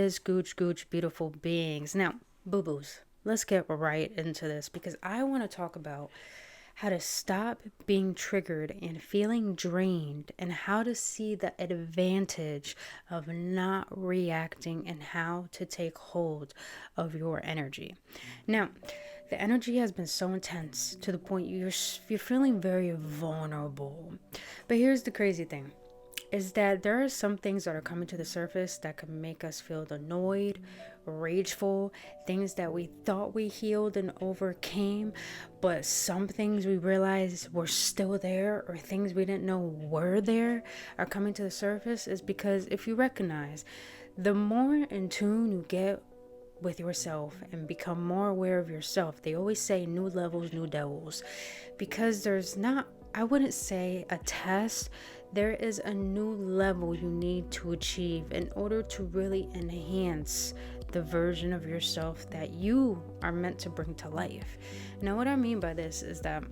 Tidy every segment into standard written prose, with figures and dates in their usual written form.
gorgeous, gooch, beautiful beings. Now, boo-boos, let's get right into this because I want to talk about how to stop being triggered and feeling drained and how to see the advantage of not reacting and how to take hold of your energy. Now, the energy has been so intense to the point you're feeling very vulnerable. But here's the crazy thing is that there are some things that are coming to the surface that can make us feel annoyed, rageful, things that we thought we healed and overcame, but some things we realized were still there or things we didn't know were there are coming to the surface. Is because if you recognize, the more in tune you get with yourself and become more aware of yourself, they always say new levels, new devils, because there's not, I wouldn't say a test, there is a new level you need to achieve in order to really enhance the version of yourself that you are meant to bring to life. Now, what I mean by this is that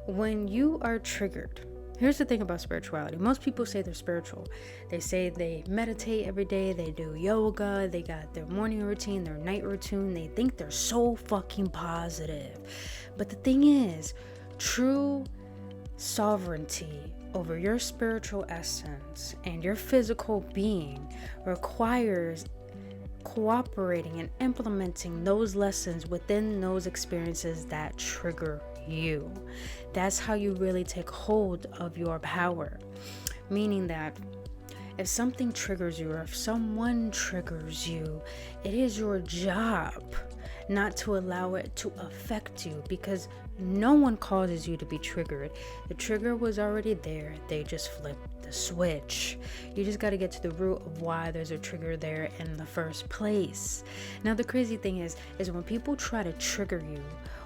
when you are triggered, here's the thing about spirituality. Most people say they're spiritual. They say they meditate every day, they do yoga, they got their morning routine, their night routine. They think they're so fucking positive. But the thing is, true sovereignty over your spiritual essence and your physical being requires cooperating and implementing those lessons within those experiences that trigger you. That's how you really take hold of your power. Meaning that if something triggers you or if someone triggers you, it is your job not to allow it to affect you, because no one causes you to be triggered. The trigger was already there. They just flipped the switch. You just got to get to the root of why there's a trigger there in the first place. Now, the crazy thing is when people try to trigger you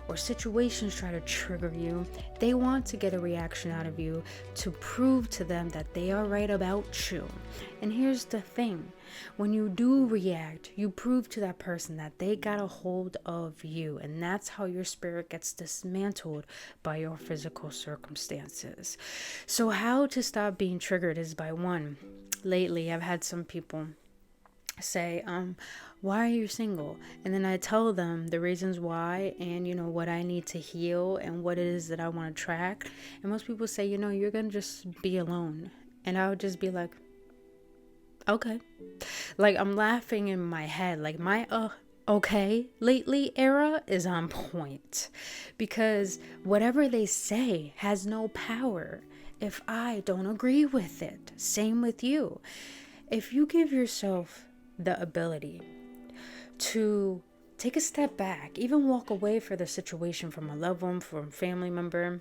or situations try to trigger you, they want to get a reaction out of you to prove to them that they are right about you. And here's the thing. When you do react, you prove to that person that they got a hold of you. And that's how your spirit gets dismantled by your physical circumstances. So how to stop being triggered is by one. Lately, I've had some people say, why are you single? And then I tell them the reasons why and, what I need to heal and what it is that I want to track. And most people say, you're going to just be alone. And I would just be like, okay. Like, I'm laughing in my head. Like, my okay lately era is on point, because whatever they say has no power if I don't agree with it. Same with you. If you give yourself the ability to take a step back, even walk away from the situation, from a loved one, from a family member,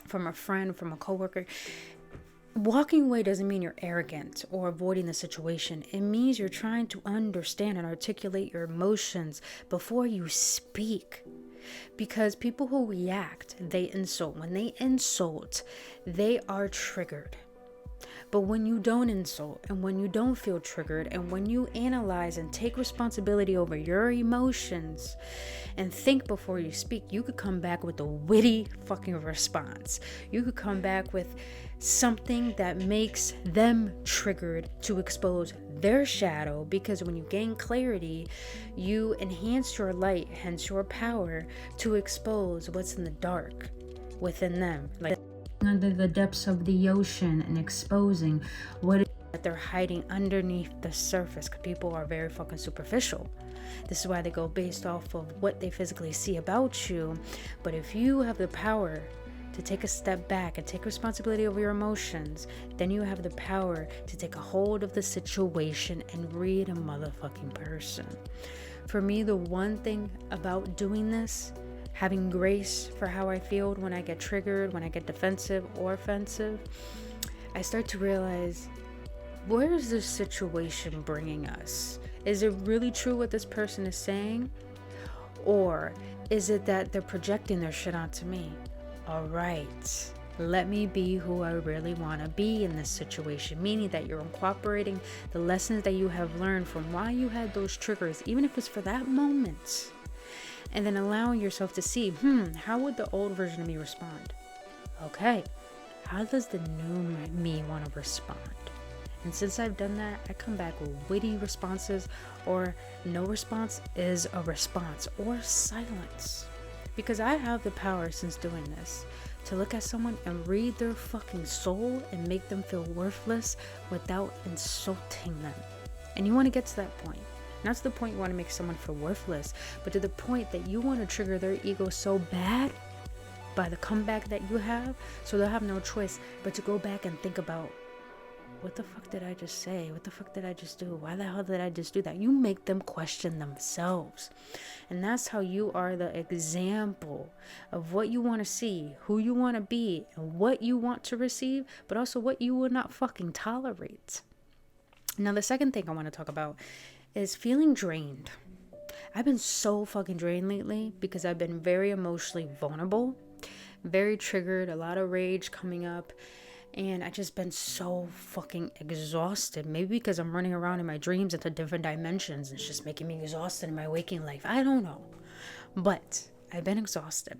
from a friend, from a coworker. Walking away doesn't mean you're arrogant or avoiding the situation. It means you're trying to understand and articulate your emotions before you speak. Because people who react, they insult. When they insult, they are triggered. But when you don't insult and when you don't feel triggered and when you analyze and take responsibility over your emotions and think before you speak, you could come back with a witty fucking response. You could come back with something that makes them triggered to expose their shadow, because when you gain clarity, you enhance your light, hence your power to expose what's in the dark within them. Like under the depths of the ocean and exposing what that they're hiding underneath the surface, because people are very fucking superficial. This is why they go based off of what they physically see about you. But if you have the power to take a step back and take responsibility over your emotions, then you have the power to take a hold of the situation and read a motherfucking person. For me, the one thing about doing this, having grace for how I feel when I get triggered, when I get defensive or offensive, I start to realize, where is this situation bringing us? Is it really true what this person is saying? Or is it that they're projecting their shit onto me? All right, let me be who I really want to be in this situation, meaning that you're incorporating the lessons that you have learned from why you had those triggers, even if it's for that moment. And then allowing yourself to see, how would the old version of me respond? Okay, how does the new me want to respond? And since I've done that, I come back with witty responses, or no response is a response, or silence. Because I have the power since doing this to look at someone and read their fucking soul and make them feel worthless without insulting them. And you want to get to that point. Not to the point you want to make someone feel worthless, but to the point that you want to trigger their ego so bad by the comeback that you have, so they'll have no choice but to go back and think about, what the fuck did I just say? What the fuck did I just do? Why the hell did I just do that? You make them question themselves. And that's how you are the example of what you want to see, who you want to be, and what you want to receive, but also what you will not fucking tolerate. Now, the second thing I want to talk about is feeling drained. I've been so fucking drained lately because I've been very emotionally vulnerable, very triggered, a lot of rage coming up, and I just been so fucking exhausted. Maybe because I'm running around in my dreams into different dimensions, and it's just making me exhausted in my waking life. I don't know, but I've been exhausted.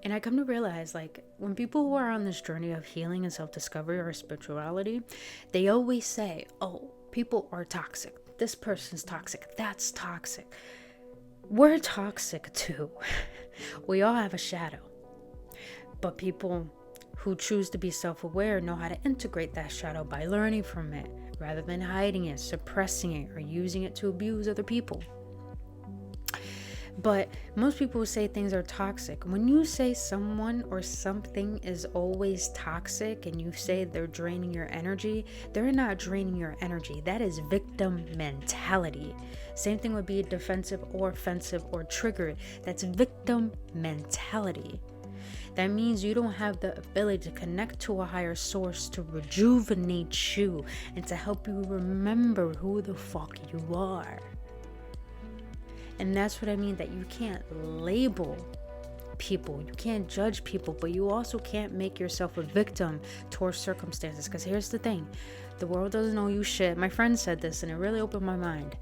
And I come to realize, like, when people who are on this journey of healing and self-discovery or spirituality, they always say, oh, people are toxic. This person's toxic. That's toxic. We're toxic too. We all have a shadow. But people who choose to be self-aware know how to integrate that shadow by learning from it, rather than hiding it, suppressing it, or using it to abuse other people. But most people say things are toxic. When you say someone or something is always toxic and you say they're draining your energy, they're not draining your energy. That is victim mentality. Same thing would be defensive or offensive or triggered. That's victim mentality. That means you don't have the ability to connect to a higher source to rejuvenate you and to help you remember who the fuck you are. And that's what I mean, that you can't label people, you can't judge people, but you also can't make yourself a victim towards circumstances. Because here's the thing, the world doesn't owe you shit. My friend said this and it really opened my mind.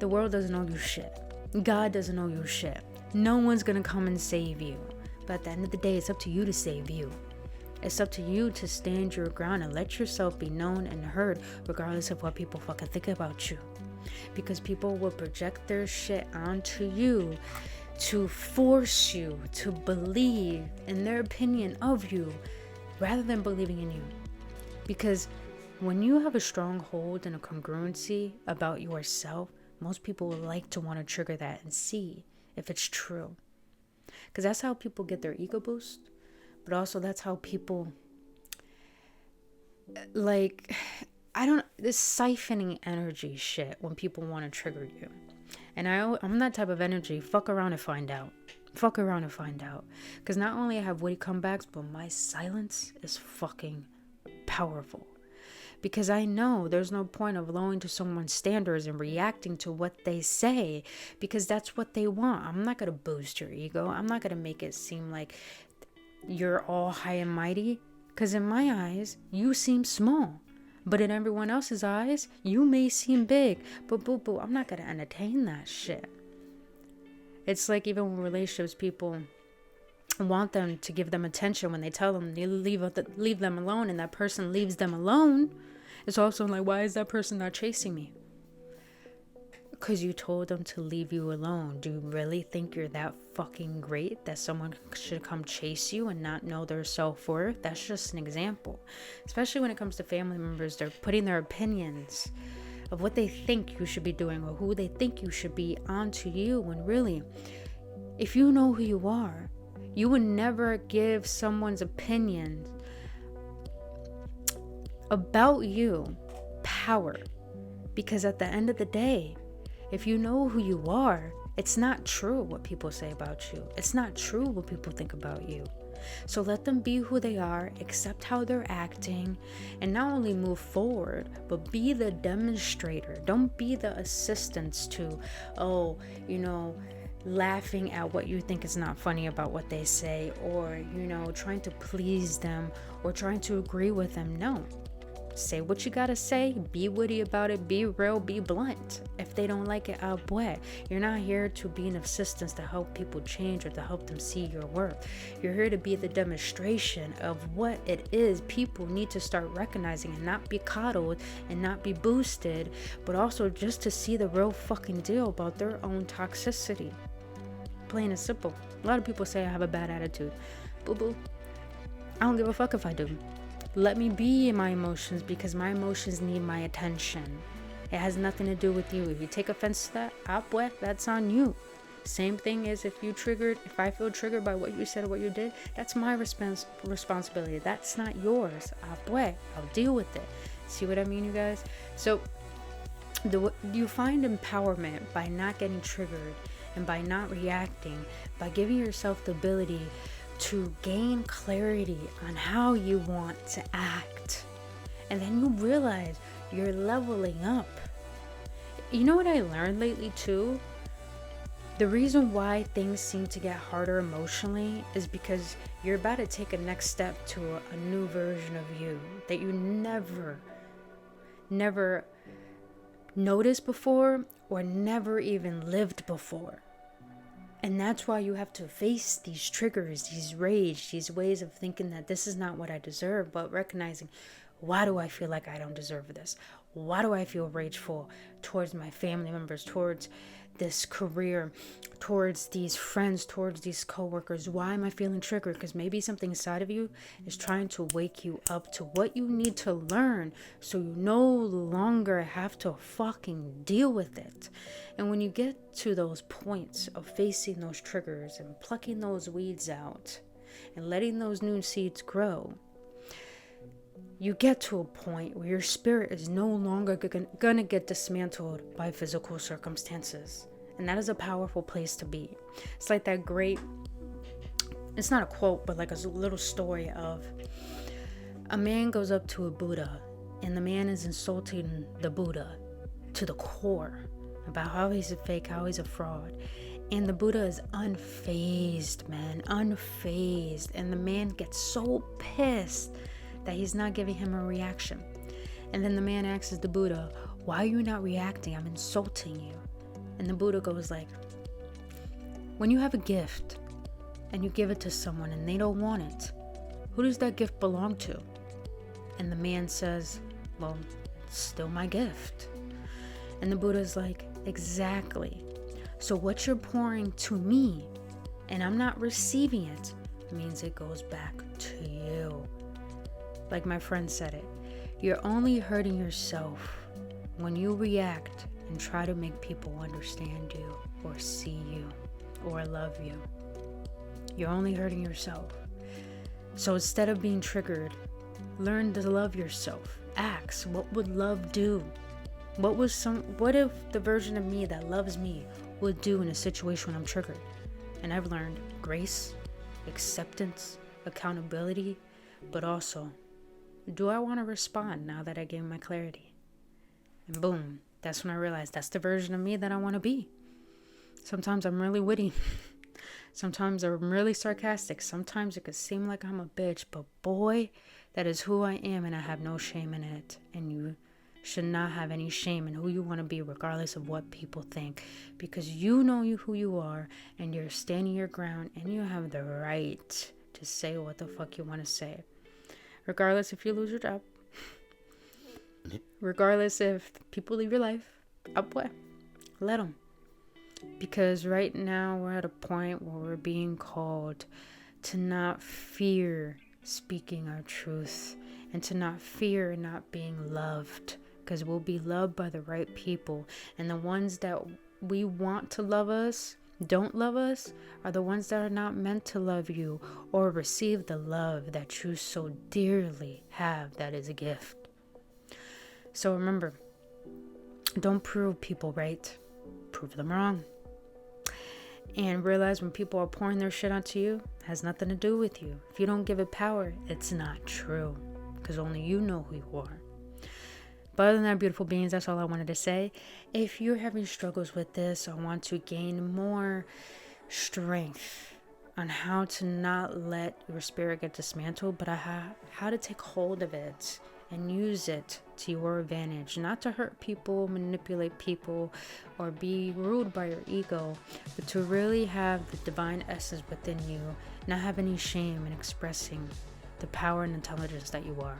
The world doesn't owe you shit. God doesn't owe you shit. No one's gonna come and save you. But at the end of the day, it's up to you to save you. It's up to you to stand your ground and let yourself be known and heard, regardless of what people fucking think about you. Because people will project their shit onto you to force you to believe in their opinion of you rather than believing in you. Because when you have a strong hold and a congruency about yourself, most people would like to want to trigger that and see if it's true. Because that's how people get their ego boost. But also that's how people, like, this siphoning energy shit when people want to trigger you. And I'm that type of energy. Fuck around and find out. Fuck around and find out. Because not only I have witty comebacks, but my silence is fucking powerful. Because I know there's no point of lowering to someone's standards and reacting to what they say, because that's what they want. I'm not going to boost your ego. I'm not going to make it seem like you're all high and mighty. Because in my eyes, you seem small. But in everyone else's eyes, you may seem big. But boo, I'm not going to entertain that shit. It's like even with relationships, people want them to give them attention when they tell them you leave them alone, and that person leaves them alone. It's also like, why is that person not chasing me? Because you told them to leave you alone. Do you really think you're that fucking great that someone should come chase you and not know their self-worth? That's just an example. Especially when it comes to family members, they're putting their opinions of what they think you should be doing or who they think you should be onto you, when really, if you know who you are, you would never give someone's opinion about you power. Because at the end of the day, if you know who you are, it's not true what people say about you. It's not true what people think about you. So let them be who they are, accept how they're acting, and not only move forward, but be the demonstrator. Don't be the assistance to, laughing at what you think is not funny about what they say, or, trying to please them or trying to agree with them. No. Say what you gotta say, be witty about it, be real, be blunt. If they don't like it, boy, you're not here to be an assistance to help people change or to help them see your worth. You're here to be the demonstration of what it is people need to start recognizing, and not be coddled and not be boosted, but also just to see the real fucking deal about their own toxicity. Plain and simple. A lot of people say I have a bad attitude. Boo-boo. I don't give a fuck if I do. Let me be in my emotions, because my emotions need my attention. It has nothing to do with you. If you take offense to that, that's on you. Same thing as if I feel triggered by what you said or what you did, that's my responsibility. That's not yours. I'll deal with it. See what I mean, you guys? So you find empowerment by not getting triggered and by not reacting, by giving yourself the ability to gain clarity on how you want to act. And then you realize you're leveling up. You know what I learned lately too? The reason why things seem to get harder emotionally is because you're about to take a next step to a new version of you that you never noticed before or never even lived before. And that's why you have to face these triggers, these rage, these ways of thinking that this is not what I deserve, but recognizing, why do I feel like I don't deserve this? Why do I feel rageful towards my family members, towards this career, towards these friends, towards these coworkers? Why am I feeling triggered? Because maybe something inside of you is trying to wake you up to what you need to learn, so you no longer have to fucking deal with it. And when you get to those points of facing those triggers and plucking those weeds out and letting those new seeds grow, you get to a point where your spirit is no longer gonna get dismantled by physical circumstances. And that is a powerful place to be. It's like that great, it's not a quote, but like a little story of a man goes up to a Buddha, and the man is insulting the Buddha to the core about how he's a fake, how he's a fraud. And the Buddha is unfazed, man, unfazed. And the man gets so pissed that he's not giving him a reaction. And then the man asks the Buddha, why are you not reacting? I'm insulting you. And the Buddha goes like, when you have a gift and you give it to someone and they don't want it, who does that gift belong to? And the man says, well, it's still my gift. And the Buddha's like, exactly. So what you're pouring to me and I'm not receiving it means it goes back to you. Like my friend said it, you're only hurting yourself when you react and try to make people understand you or see you or love you. You're only hurting yourself. So instead of being triggered, learn to love yourself. Ask, what would love do? What if the version of me that loves me would do in a situation when I'm triggered? And I've learned grace, acceptance, accountability, but also, do I want to respond now that I gained my clarity? And boom, that's when I realized that's the version of me that I want to be. Sometimes I'm really witty. Sometimes I'm really sarcastic. Sometimes it could seem like I'm a bitch, but boy, that is who I am, and I have no shame in it. And you should not have any shame in who you want to be, regardless of what people think, because you know who you are, and you're standing your ground, and you have the right to say what the fuck you want to say, regardless if you lose your job, regardless if people leave your life. Let them. Because right now we're at a point where we're being called to not fear speaking our truth, and to not fear not being loved, because we'll be loved by the right people. And the ones that we want to love us don't love us are the ones that are not meant to love you or receive the love that you so dearly have, that is a gift. So remember, don't prove people right, prove them wrong. And realize when people are pouring their shit onto you, it has nothing to do with you. If you don't give it power, it's not true, because only you know who you are. But other than that, beautiful beings, that's all I wanted to say. If you're having struggles with this or want to gain more strength on how to not let your spirit get dismantled, but how to take hold of it and use it to your advantage, not to hurt people, manipulate people, or be ruled by your ego, but to really have the divine essence within you, not have any shame in expressing the power and intelligence that you are.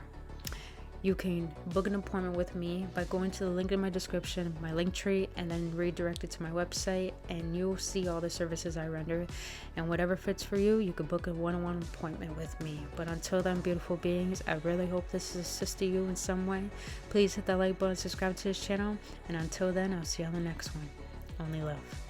You can book an appointment with me by going to the link in my description, my link tree, and then redirect it to my website, and you'll see all the services I render. And whatever fits for you, you can book a one-on-one appointment with me. But until then, beautiful beings, I really hope this assisted you in some way. Please hit that like button, subscribe to this channel, and until then, I'll see you on the next one. Only love.